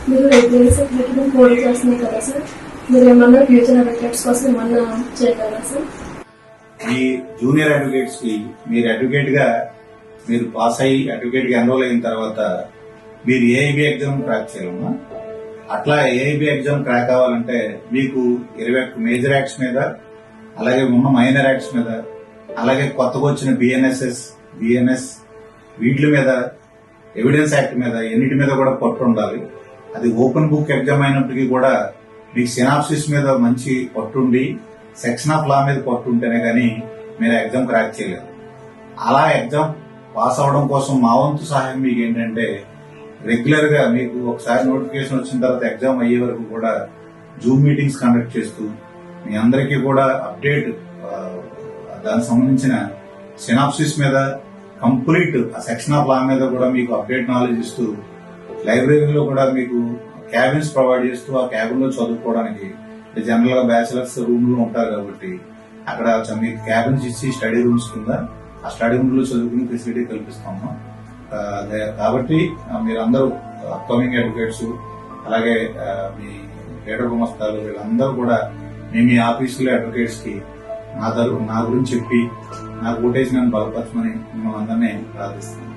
మీరు regular secretary పోటీ చేస్తున్నారు కదా సార్, మీరు ఏమన్నా ఫ్యూచర్ అడ్వకేట్స్ కోసం ఏమన్నా చేయగలరా సార్? ఈ జూనియర్ అడ్వకేట్స్ కి మీరు అడ్వకేట్ గా మీరు పాస్ అయ్యి అడ్వకేట్ గా ఎన్రోల్ అయిన తర్వాత మీరు ఏఐబి ఎగ్జామ్ క్రాక్ చేయాలమ్మా. అట్లా ఏఐబి ఎగ్జామ్ క్రాక్ అవ్వాలంటే మీకు 21 మేజర్ యాక్ట్స్ మీద, అలాగే ఉన్న మైనర్ యాక్ట్స్ మీద, అలాగే కొత్తగా వచ్చిన బిఎన్ఎస్ వీటి మీద, ఎవిడెన్స్ యాక్ట్ మీద, ఎన్నిటి మీద కూడా పట్టు ఉండాలి. అది ఓపెన్ బుక్ ఎగ్జామ్ అయినప్పటికీ కూడా మీకు సినాప్సిస్ మీద మంచి పట్టుండి సెక్షన్ ఆఫ్ లా మీద పట్టుంటేనే కానీ మీరు ఎగ్జామ్ క్రాక్ చేయలేరు. అలా ఎగ్జామ్ పాస్ అవడం కోసం మా వంతు సహాయం మీకు ఏంటంటే, రెగ్యులర్ గా మీకు ఒకసారి నోటిఫికేషన్ వచ్చిన తర్వాత ఎగ్జామ్ అయ్యే వరకు కూడా జూమ్ మీటింగ్స్ కండక్ట్ చేస్తూ మీ అందరికీ కూడా అప్డేట్, దానికి సంబంధించిన సినాప్సిస్ మీద కంప్లీట్ సెక్షన్ ఆఫ్ లా మీద కూడా మీకు అప్డేట్ నాలెడ్జ్ ఇస్తూ, లైబ్రరీలో కూడా మీకు క్యాబిన్స్ ప్రొవైడ్ చేస్తూ ఆ క్యాబిన్ లో చదువుకోవడానికి జనరల్ గా బ్యాచిలర్స్ రూమ్ లో ఉంటారు కాబట్టి అక్కడ మీకు క్యాబిన్స్ ఇచ్చి స్టడీ రూమ్స్ కింద ఆ స్టడీ రూమ్ లో చదువుకునే ఫెసిలిటీ కల్పిస్తాము. కాబట్టి మీరందరూ అప్కమింగ్ అడ్వకేట్స్, అలాగే మీ లీడర్ గుమస్తాలు వీళ్ళందరూ కూడా మీ ఆఫీసులో అడ్వకేట్స్ కి నా గురించి చెప్పి నాకు ఓటేసి నన్ను బలపరచమని మిమ్మల్ని అందరినీ ప్రార్థిస్తున్నాను.